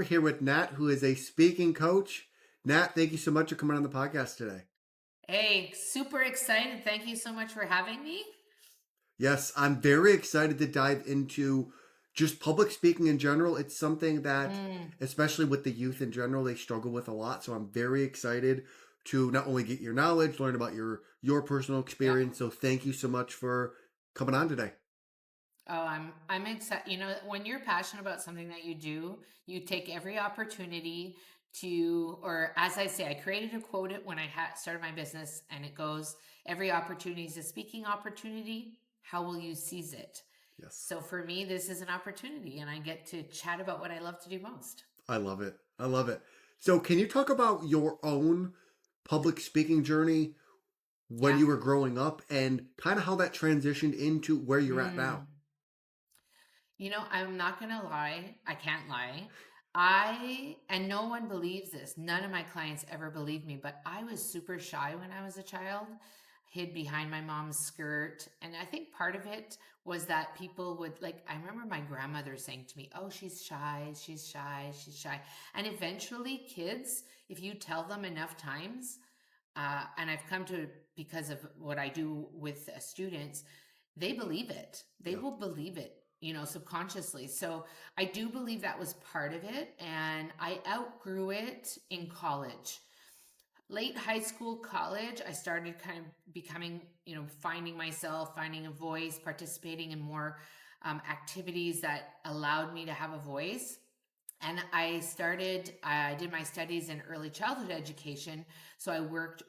here with Nat, who is a speaking coach. Nat, thank you so much for coming on the podcast today. Hey, super excited. Thank you so much for having me. Yes, I'm very excited to dive into just public speaking in general. It's something that, Mm, especially with the youth in general, they struggle with a lot. So I'm very excited to not only get your knowledge, learn about your personal yeah. experience. So thank you so much for coming on today. Oh, I'm excited. When you're passionate about something that you do, you take every opportunity to, or as I say, I created a quote it when I started my business, and it goes, "Every opportunity is a speaking opportunity. How will you seize it?" Yes, So for me, this is an opportunity, and I get to chat about what I love to do most. I love it. I love it. So can you talk about your own public speaking journey when Yeah. you were growing up and kind of how that transitioned into where you're at now? Mm. I'm not gonna lie. I can't lie. And no one believes this. None of my clients ever believe me, but I was super shy when I was a child, hid behind my mom's skirt. And I think part of it was that people would like, I remember my grandmother saying to me, "Oh, she's shy, she's shy, she's shy." And eventually, kids, if you tell them enough times, and I've come to, because of what I do with students, they believe it. They Yeah. will believe it, subconsciously. So I do believe that was part of it. And I outgrew it in college. Late high school, college, I started kind of becoming, finding myself, finding a voice, participating in more activities that allowed me to have a voice. And I did my studies in early childhood education. So I worked,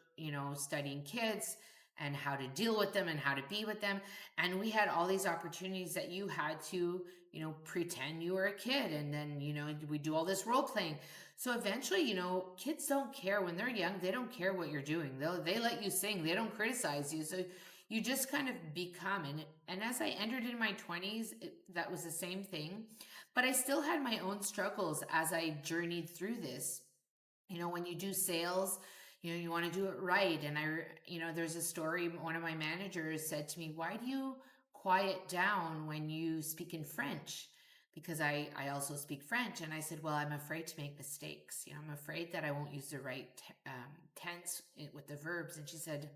studying kids and how to deal with them and how to be with them. And we had all these opportunities that you had to, pretend you were a kid. And then, we do all this role playing. So eventually, kids don't care when they're young. They don't care what you're doing. They let you sing. They don't criticize you. So you just kind of become. And as I entered in my 20s, that was the same thing. But I still had my own struggles as I journeyed through this. When you do sales, you want to do it right. And there's a story, one of my managers said to me, "Why do you quiet down when you speak in French?" Because I also speak French. And I said, "Well, I'm afraid to make mistakes. I'm afraid that I won't use the right tense with the verbs." And she said,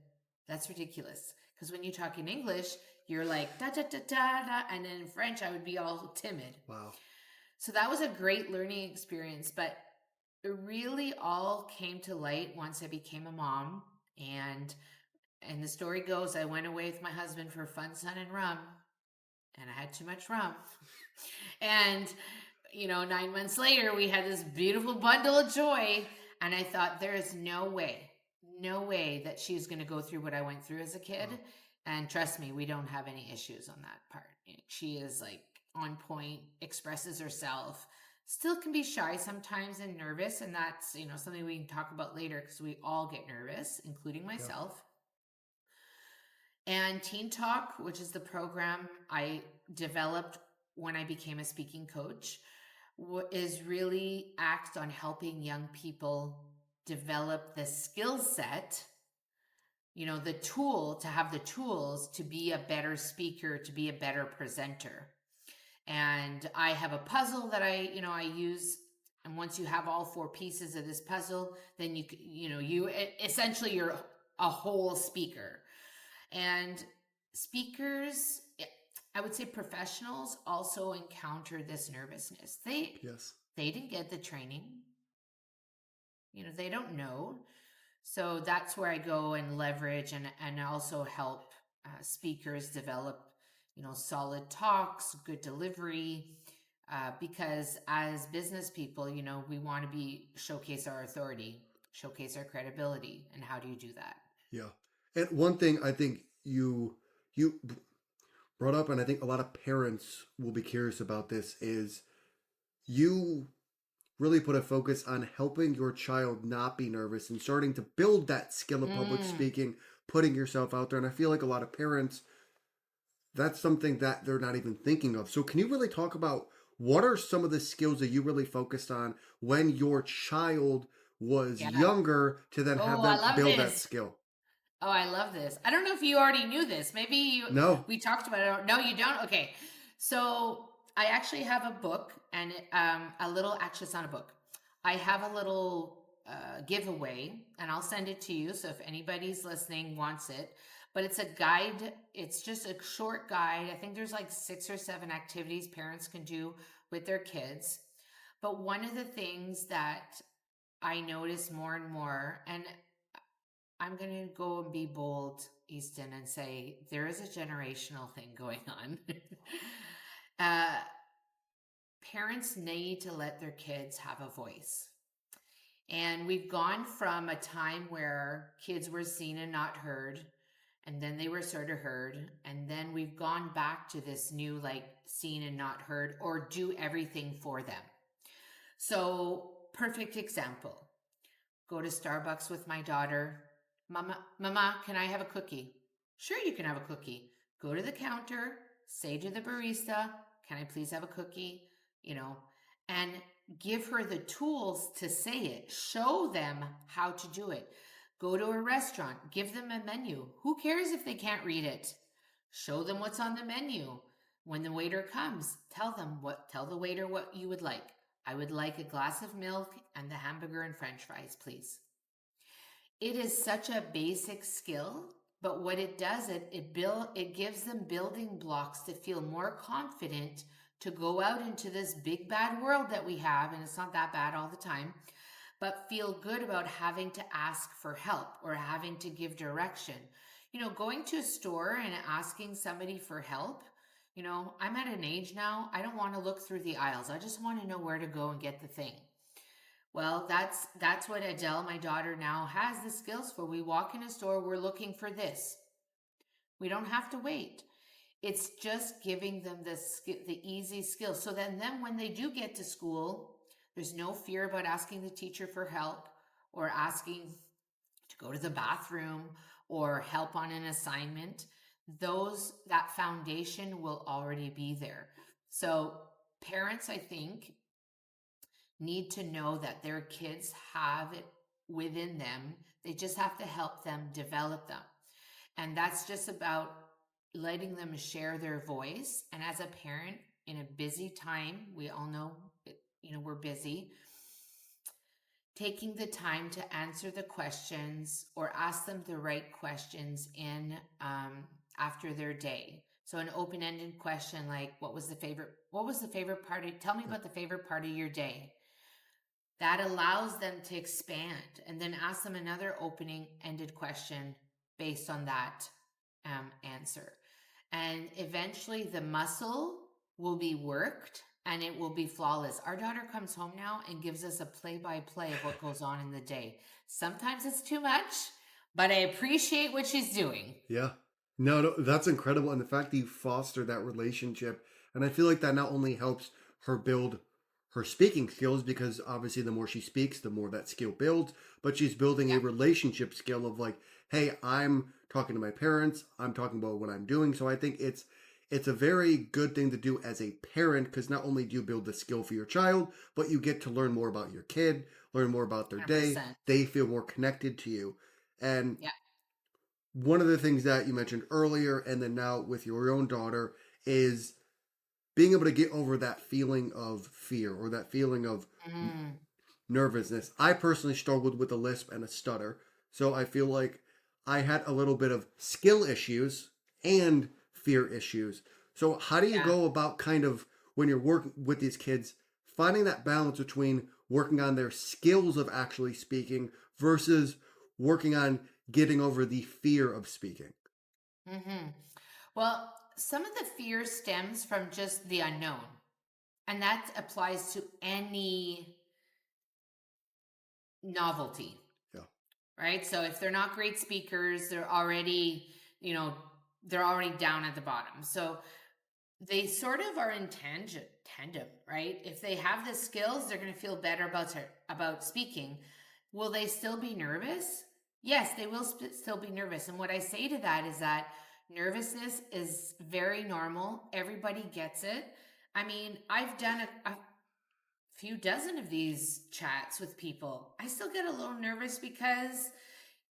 "That's ridiculous. Because when you talk in English, you're like da da da da da, and then in French, I would be all timid." Wow. So that was a great learning experience, but it really all came to light once I became a mom. And the story goes, I went away with my husband for fun, sun, and rum, and I had too much rum. And 9 months later, we had this beautiful bundle of joy, and I thought, there is no way that she's going to go through what I went through as a kid. Wow. And trust me, we don't have any issues on that part. She is like on point, expresses herself, still can be shy sometimes and nervous. And that's, something we can talk about later, because we all get nervous, including Yeah. myself. And Teen Talk, which is the program I developed when I became a speaking coach, is really acts on helping young people develop the skill set, the tool to have the tools to be a better speaker, to be a better presenter. And I have a puzzle that I use. And once you have all four pieces of this puzzle, then you essentially you're a whole speaker. And speakers, I would say professionals also encounter this nervousness. Yes. They didn't get the training. They don't know. So that's where I go and leverage and also help speakers develop, solid talks, good delivery. Because as business people, we want to showcase our authority, showcase our credibility. And how do you do that? Yeah. And one thing I think you brought up, and I think a lot of parents will be curious about this, is you really put a focus on helping your child not be nervous and starting to build that skill of public Mm, speaking, putting yourself out there. And I feel like a lot of parents, that's something that they're not even thinking of. So, can you really talk about what are some of the skills that you really focused on when your child was yeah. younger to then have Oh, I them love build that this. skill? Oh, I love this. I don't know if you already knew this. No. We talked about it. No, you don't. Okay. So I actually have a book and a little, actually, it's not a book. I have a little giveaway and I'll send it to you. So if anybody's listening wants it, but it's a guide. It's just a short guide. I think there's like 6 or 7 activities parents can do with their kids. But one of the things that I notice more and more, and I'm going to go and be bold, Easton, and say there is a generational thing going on. uh, Parents need to let their kids have a voice. And we've gone from a time where kids were seen and not heard, and then they were sort of heard. And then we've gone back to this new, like, seen and not heard, or do everything for them. So, perfect example, go to Starbucks with my daughter. Mama, can I have a cookie? Sure, you can have a cookie. Go to the counter, say to the barista, can I please have a cookie? You know, and give her the tools to say it. Show them how to do it. Go to a restaurant, give them a menu. Who cares if they can't read it? Show them what's on the menu. When the waiter comes, tell the waiter what you would like. I would like a glass of milk and the hamburger and french fries, please. It is such a basic skill, but what it does, it gives them building blocks to feel more confident to go out into this big bad world that we have, and it's not that bad all the time, but feel good about having to ask for help or having to give direction. Going to a store and asking somebody for help, I'm at an age now, I don't want to look through the aisles. I just want to know where to go and get the thing. Well, that's what Adele, my daughter, now has the skills for. We walk in a store, we're looking for this. We don't have to wait. It's just giving them the easy skills. So then when they do get to school, there's no fear about asking the teacher for help or asking to go to the bathroom or help on an assignment. That foundation will already be there. So parents, I think, need to know that their kids have it within them. They just have to help them develop them. And that's just about letting them share their voice. And as a parent in a busy time, we all know, we're busy, taking the time to answer the questions or ask them the right questions in after their day. So an open-ended question like, what was the favorite part tell me about the favorite part of your day. That allows them to expand, and then ask them another opening ended question based on that answer. And eventually the muscle will be worked and it will be flawless. Our daughter comes home now and gives us a play-by-play of what goes on in the day. Sometimes it's too much, but I appreciate what she's doing. Yeah. No, that's incredible. And the fact that you foster that relationship, and I feel like that not only helps her build her speaking skills, because obviously the more she speaks, the more that skill builds, but she's building a Yeah. relationship skill of like, hey, I'm talking to my parents, I'm talking about what I'm doing. So I think it's a very good thing to do as a parent, because not only do you build the skill for your child, but you get to learn more about your kid, learn more about their day. 100%. They feel more connected to you. And Yeah. one of the things that you mentioned earlier, and then now with your own daughter, is being able to get over that feeling of fear or that feeling of Mm, nervousness. I personally struggled with a lisp and a stutter, so I feel like I had a little bit of skill issues and fear issues. So, how do you yeah. go about kind of when you're working with these kids, finding that balance between working on their skills of actually speaking versus working on getting over the fear of speaking? hmm Well, some of the fear stems from just the unknown, and that applies to any novelty, Yeah. right? So if they're not great speakers, you know, they're already down at the bottom. So they sort of are in tandem, right? If they have the skills, they're going to feel better about speaking. Will they still be nervous? Yes, they will still be nervous. And what I say to that is that nervousness is very normal. Everybody gets it. I mean, I've done a few dozen of these chats with people. I still get a little nervous because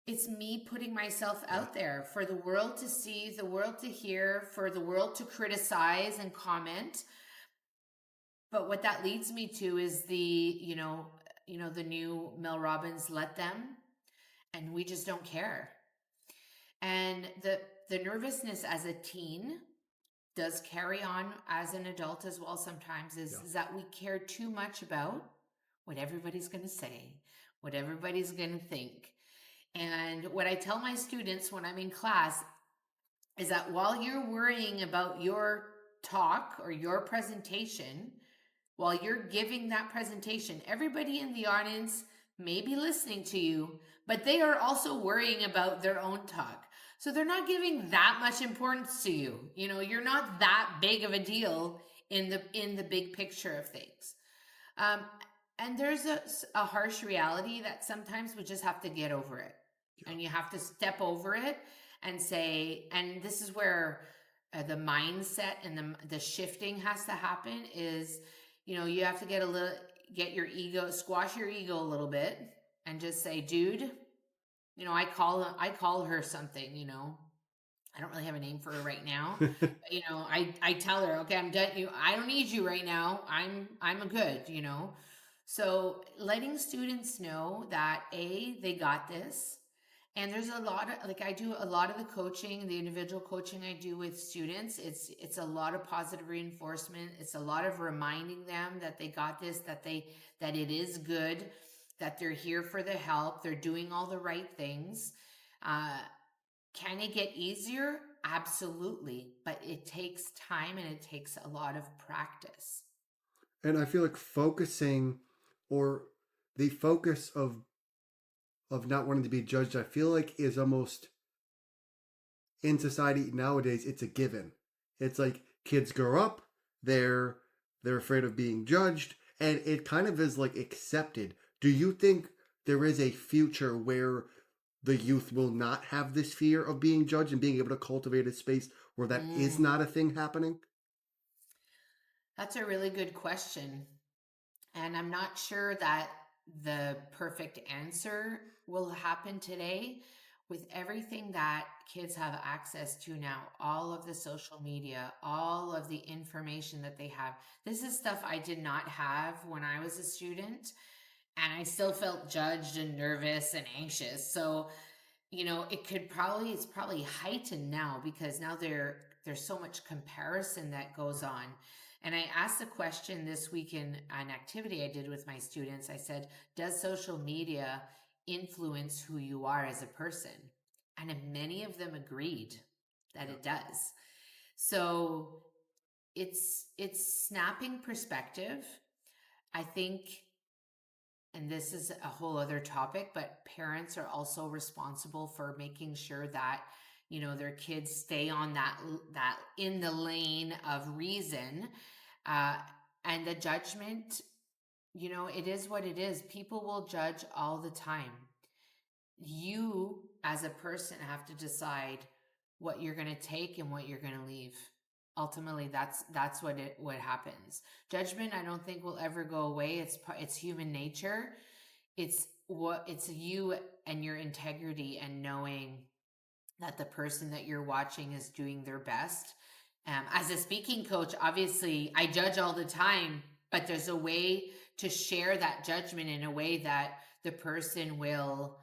it's me putting myself Yeah. out there for the world to see, the world to hear, for the world to criticize and comment. But what that leads me to is the new Mel Robbins, let them, and we just don't care. And the nervousness as a teen does carry on as an adult as well sometimes, Yeah. is that we care too much about what everybody's going to say, what everybody's going to think. And what I tell my students when I'm in class is that while you're worrying about your talk or your presentation, while you're giving that presentation, everybody in the audience may be listening to you, but they are also worrying about their own talk. So they're not giving that much importance to you. You're not that big of a deal in the big picture of things. Um, and there's a harsh reality that sometimes we just have to get over it. Yeah. And you have to step over it and say, and this is where the mindset and the shifting has to happen is, you have to get your ego, squash your ego a little bit and just say, dude, I call her something, I don't really have a name for her right now. But, I tell her, okay, I'm done. I don't need you right now. I'm a good. So letting students know that they got this. And there's a lot of, like, I do a lot of the coaching, the individual coaching I do with students. It's a lot of positive reinforcement. It's a lot of reminding them that they got this, that it is good, that they're here for the help, they're doing all the right things. Can it get easier? Absolutely. But it takes time and it takes a lot of practice. And I feel like focusing, or the focus of not wanting to be judged, I feel like is almost, in society nowadays, it's a given. It's like kids grow up, they're afraid of being judged, and it kind of is like accepted. Do you think there is a future where the youth will not have this fear of being judged and being able to cultivate a space where that is Mm, not a thing happening? that's a really good question. And I'm not sure that the perfect answer will happen today with everything that kids have access to now, all of the social media, all of the information that they have. This is stuff I did not have when I was a student, and I still felt judged and nervous and anxious. So, it's probably heightened now because now there's so much comparison that goes on. And I asked a question this week in an activity I did with my students. I said, does social media influence who you are as a person? And many of them agreed that Yeah. it does. So it's snapping perspective. I think, and this is a whole other topic, but parents are also responsible for making sure that their kids stay on that in the lane of reason. uh, and the judgment, it is what it is. People will judge all the time. You as a person have to decide what you're going to take and what you're going to leave. Ultimately, that's what happens. Judgment, I don't think, will ever go away. It's human nature. It's you and your integrity and knowing that the person that you're watching is doing their best. As a speaking coach, obviously I judge all the time, but there's a way to share that judgment in a way that the person will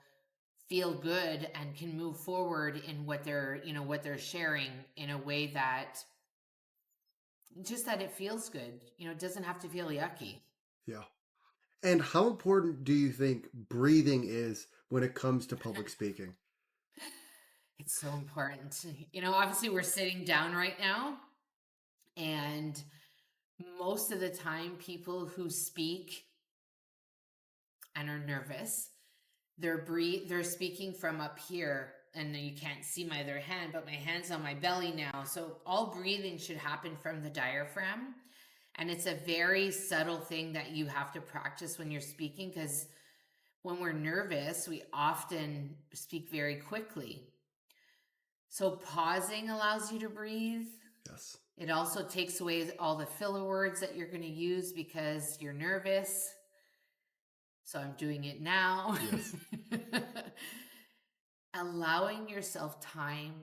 feel good and can move forward in what they're sharing in a way that just that it feels good. It doesn't have to feel yucky. Yeah. And how important do you think breathing is when it comes to public speaking? It's so important. Obviously we're sitting down right now, and most of the time people who speak and are nervous, they're speaking from up here, and you can't see my other hand, but my hand's on my belly now. So all breathing should happen from the diaphragm. And it's a very subtle thing that you have to practice when you're speaking, because when we're nervous, we often speak very quickly. So pausing allows you to breathe. Yes. It also takes away all the filler words that you're going to use because you're nervous. So I'm doing it now. Yes. Allowing yourself time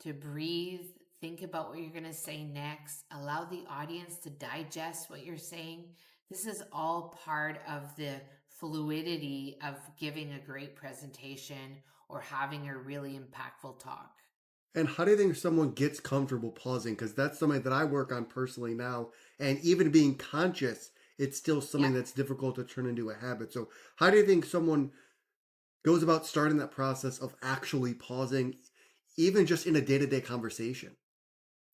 to breathe think about what you're going to say next, allow the audience to digest what you're saying. This is all part of the fluidity of giving a great presentation or having a really impactful talk. And how do you think someone gets comfortable pausing? Because that's something that I work on personally now. And even being conscious, it's still Yeah. something that's difficult to turn into a habit. So, how do you think someone goes about starting that process of actually pausing, even just in a day to day conversation?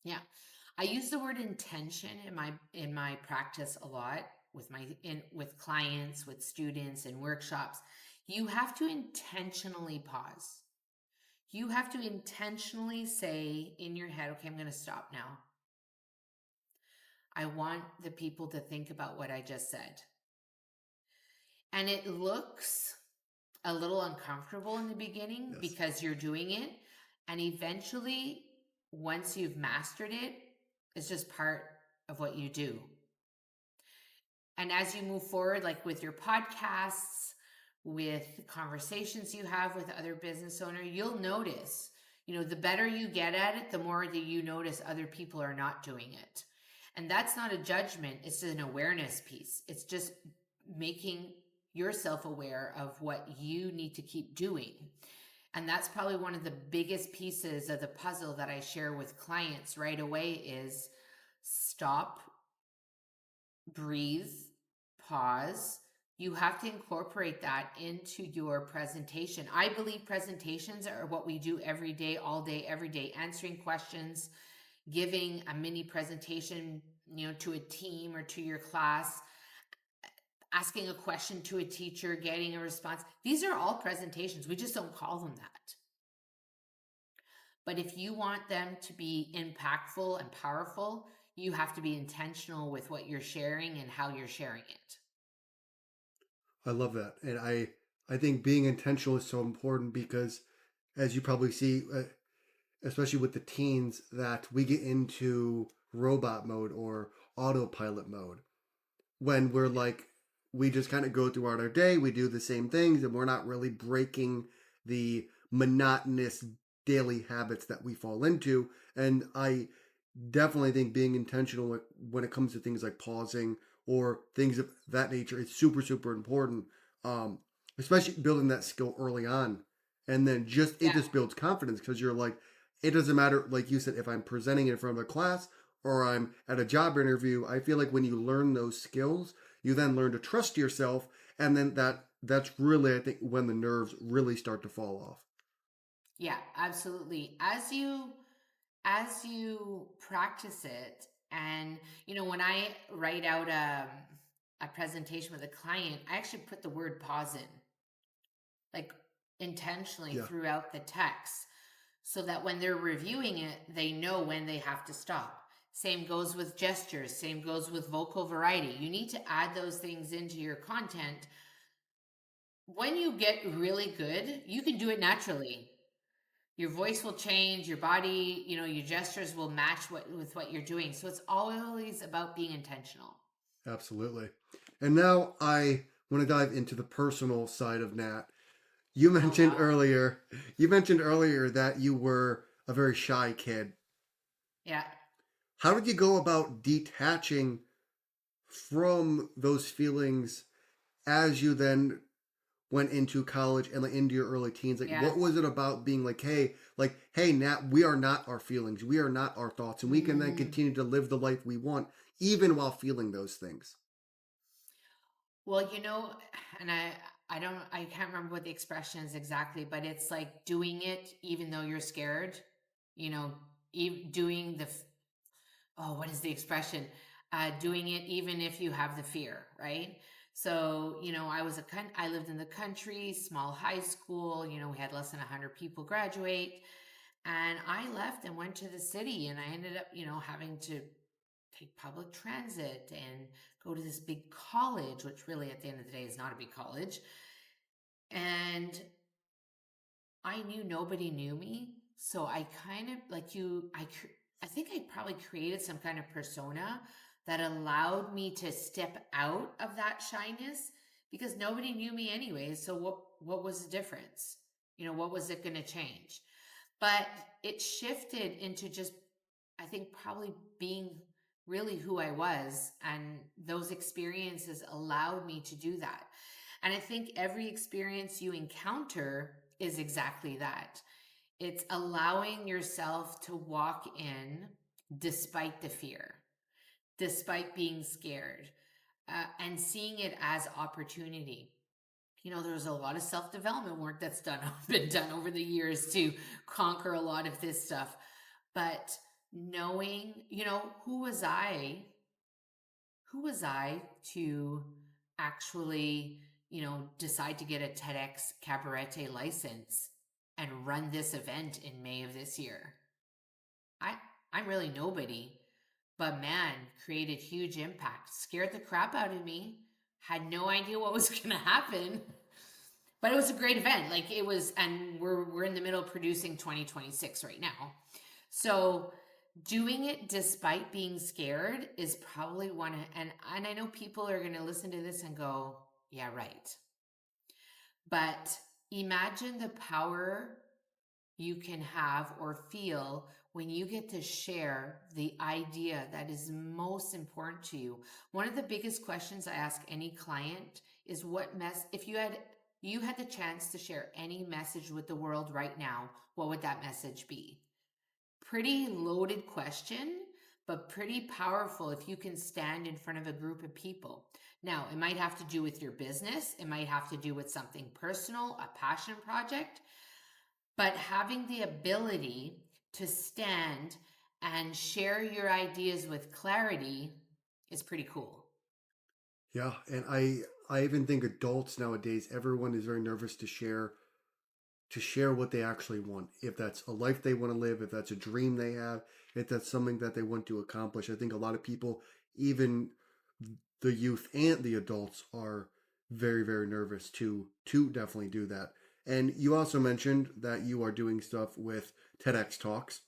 Yeah. I use the word intention in my practice a lot with with clients, with students and workshops. You have to intentionally pause. You have to intentionally say in your head, okay, I'm going to stop now. I want the people to think about what I just said. And it looks a little uncomfortable in the beginning Yes. because you're doing it. And eventually, once you've mastered it, it's just part of what you do. And as you move forward, like with your podcasts, with conversations you have with other business owners, you'll notice, the better you get at it, the more that you notice other people are not doing it. And that's not a judgment, it's an awareness piece. It's just making yourself aware of what you need to keep doing. And that's probably one of the biggest pieces of the puzzle that I share with clients right away is stop, breathe, pause. You have to incorporate that into your presentation. I believe presentations are what we do every day, all day, every day, answering questions, giving a mini presentation, to a team or to your class, asking a question to a teacher, getting a response. These are all presentations. We just don't call them that. But if you want them to be impactful and powerful, you have to be intentional with what you're sharing and how you're sharing it. I love that. And I think being intentional is so important because, as you probably see, especially with the teens, that we get into robot mode or autopilot mode when we're like, we just kind of go throughout our day, we do the same things, and we're not really breaking the monotonous daily habits that we fall into. And I definitely think being intentional when it comes to things like pausing or things of that nature is super, super important. Um, Especially building that skill early on. And then it Yeah. just builds confidence because you're like, it doesn't matter, like you said, if I'm presenting in front of a class or I'm at a job interview. I feel like when you learn those skills, you then learn to trust yourself, and then that's really, I think, when the nerves really start to fall off. Yeah, absolutely. As you practice it, and when I write out a presentation with a client, I actually put the word pause in, like intentionally Yeah, throughout the text, so that when they're reviewing it, they know when they have to stop. Same goes with gestures, same goes with vocal variety. You need to add those things into your content. When you get really good, you can do it naturally. Your voice will change, your body, your gestures will match with what you're doing. So it's always about being intentional. absolutely. And now I want to dive into the personal side of Nat. You Oh mentioned wow. earlier, you mentioned earlier that you were a very shy kid. Yeah. How did you go about detaching from those feelings as you then went into college and like into your early teens? Like, Yeah. what was it about being like, hey, Nat, we are not our feelings, we are not our thoughts, and we can then Mm. continue to live the life we want, even while feeling those things. Well, and I can't remember what the expression is exactly, but it's like doing it even though you're scared. You know, doing what is the expression? Doing it even if you have the fear, right? So, I lived in the country, small high school, we had less than 100 people graduate. And I left and went to the city, and I ended up, having to take public transit and go to this big college, which really at the end of the day is not a big college. And I knew nobody knew me. So I kind of like I think I probably created some kind of persona that allowed me to step out of that shyness because nobody knew me anyway. So what was the difference? What was it going to change? But it shifted into just I think probably being really who I was, and those experiences allowed me to do that. And I think every experience you encounter is exactly that. It's allowing yourself to walk in despite the fear, despite being scared, and seeing it as opportunity. There's a lot of self-development work that's been done over the years to conquer a lot of this stuff. But knowing, who was I to actually, decide to get a TEDx Cabarete license and run this event in May of this year? I I'm really nobody, but man, created huge impact. Scared the crap out of me. Had no idea what was going to happen. But it was a great event. Like it was, and we're in the middle of producing 2026 right now. So doing it despite being scared is probably and I know people are going to listen to this and go, yeah, right. But imagine the power you can have or feel when you get to share the idea that is most important to you. One of the biggest questions I ask any client is if you had the chance to share any message with the world right now, what would that message be? Pretty loaded question, but pretty powerful if you can stand in front of a group of people. Now, it might have to do with your business, it might have to do with something personal, a passion project, but having the ability to stand and share your ideas with clarity is pretty cool. Yeah, and I even think adults nowadays, everyone is very nervous to share what they actually want. If that's a life they want to live, if that's a dream they have, if that's something that they want to accomplish. I think a lot of people, even the youth and the adults, are very very nervous to definitely do that. And you also mentioned that you are doing stuff with TEDx talks.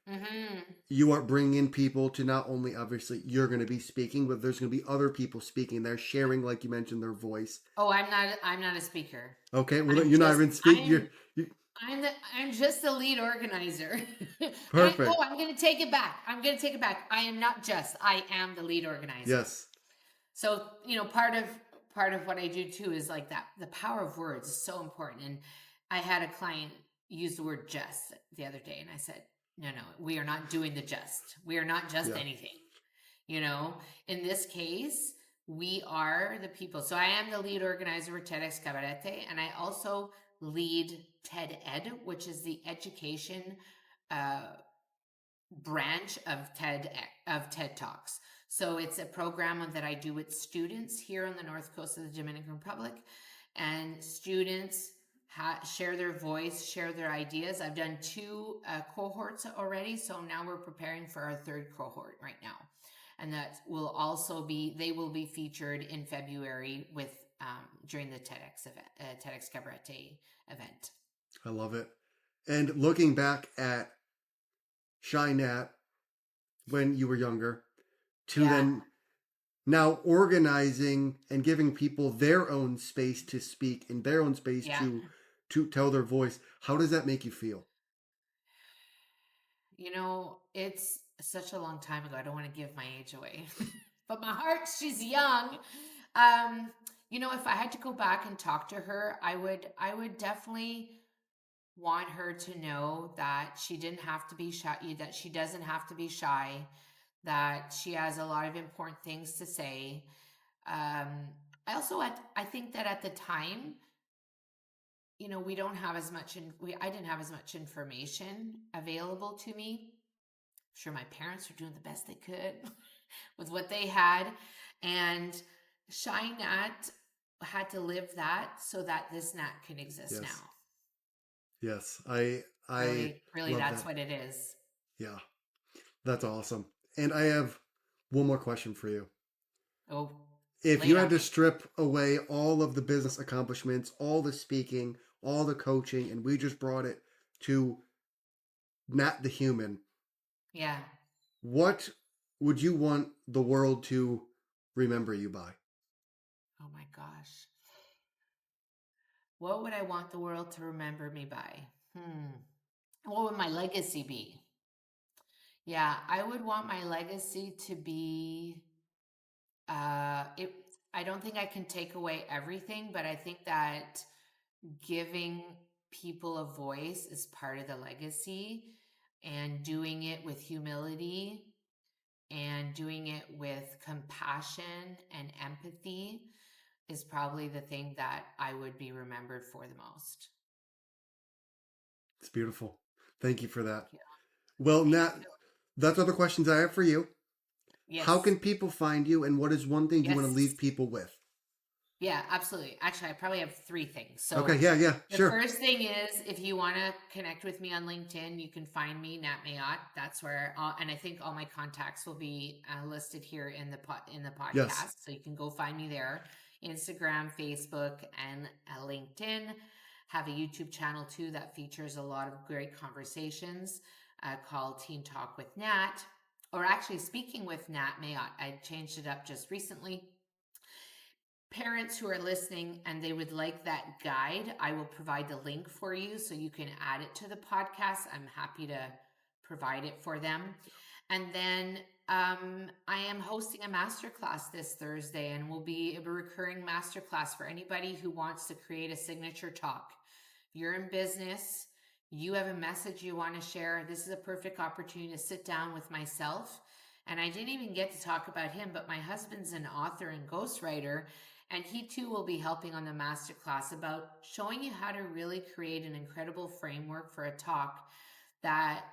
Mm-hmm. You are bringing in people to not only obviously you're going to be speaking, but there's going to be other people speaking. They're sharing, like you mentioned, their voice. Oh, I'm not a speaker. Okay, well I'm you're not just even speaking. You I'm just the lead organizer. perfect. I'm gonna take it back. I am not just. I am the lead organizer. Yes. So, part of what I do too is like that. The power of words is so important. And I had a client use the word just the other day, and I said, no, no, we are not doing the just. We are not just Yeah. anything. You know, in this case, we are the people. So I am the lead organizer for TEDx Cabarete, and I also lead TED Ed, which is the education uh, branch of TED Talks. So it's a program that I do with students here on the north coast of the Dominican Republic, and students share their voice, share their ideas. I've done two cohorts already, so now we're preparing for our third cohort right now, and that will also they will be featured in February with during the TEDx event, TEDx Cabarete event. I love it. And looking back at Shy Nat when you were younger, to Yeah, then now organizing and giving people their own space to speak and their own space yeah. to tell their voice. How does that make you feel? It's such a long time ago. I don't want to give my age away, but my heart, she's young. Um, if I had to go back and talk to her, I would definitely want her to know that she didn't have to be shy, that she doesn't have to be shy, that she has a lot of important things to say. Um, I think that at the time, we don't have as much, I didn't have as much information available to me. Sure, my parents were doing the best they could with what they had, and Shy Nat had to live that so that this Nat can exist now. Yes. Yes. I Really, really, love that's that. what it is. Yeah. That's awesome. And I have one more question for you. Oh, If lay you it had on to me. strip away all of the business accomplishments, all the speaking, all the coaching, and we just brought it to Nat the human, Yeah. what would you want the world to remember you by? Oh my gosh. What would I want the world to remember me by? What would my legacy be? Yeah, I would want my legacy to be it I don't think I can take away everything, but I think that giving people a voice is part of the legacy, and doing it with humility and doing it with compassion and empathy is probably the thing that I would be remembered for the most. It's beautiful. Thank you for that. Yeah, Well, thank Nat, you. that's all the questions I have for you. How Yes. can people find you, and what is one thing you want to Yes. leave people with? Yeah, absolutely. Actually, I probably have three things. Okay, So yeah, the sure. first thing is, if you want to connect with me on LinkedIn, you can find me, Nat Mailhot. That's where, and I think all my contacts will be listed here in the Yes. podcast. So you can go find me there. Instagram, Facebook, and LinkedIn. Have a YouTube channel too that features a lot of great conversations called Teen Talk with Nat, or actually Speaking with Nat Mailhot. I changed it up just recently. Parents who are listening and they would like that guide, I will provide the link for you so you can add it to the podcast. I'm happy to provide it for them. And then I am hosting a masterclass this Thursday, and will be a recurring masterclass for anybody who wants to create a signature talk. If you're in business, you have a message you want to share, this is a perfect opportunity to sit down with myself. And I didn't even get to talk about him, but my husband's an author and ghostwriter, and he too will be helping on the masterclass about showing you how to really create an incredible framework for a talk that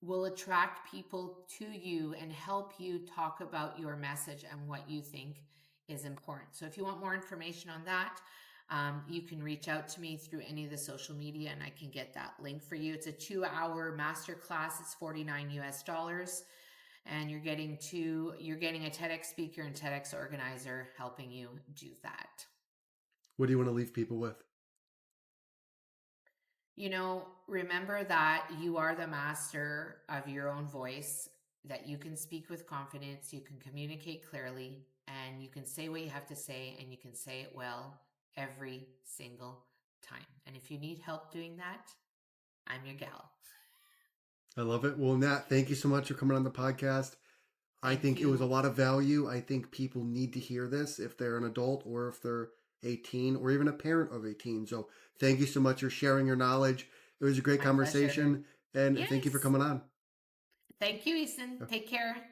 will attract people to you and help you talk about your message and what you think is important. So if you want more information on that, you can reach out to me through any of the social media and I can get that link for you. It's a 2-hour masterclass. It's 49 US dollars. And you're getting a TEDx speaker and TEDx organizer helping you do that. What do you want to leave people with? Remember that you are the master of your own voice, that you can speak with confidence, you can communicate clearly, and you can say what you have to say, and you can say it well every single time. And if you need help doing that, I'm your gal. I love it. Well, Nat, thank you so much for coming on the podcast. I Thank think it was a you. lot of value. I think people need to hear this if they're an adult or if they're 18 or even a parent of 18. So thank you so much for sharing your knowledge. It was a great My pleasure. conversation, and thank you for Yes. coming on. Thank you, Easton. Take care.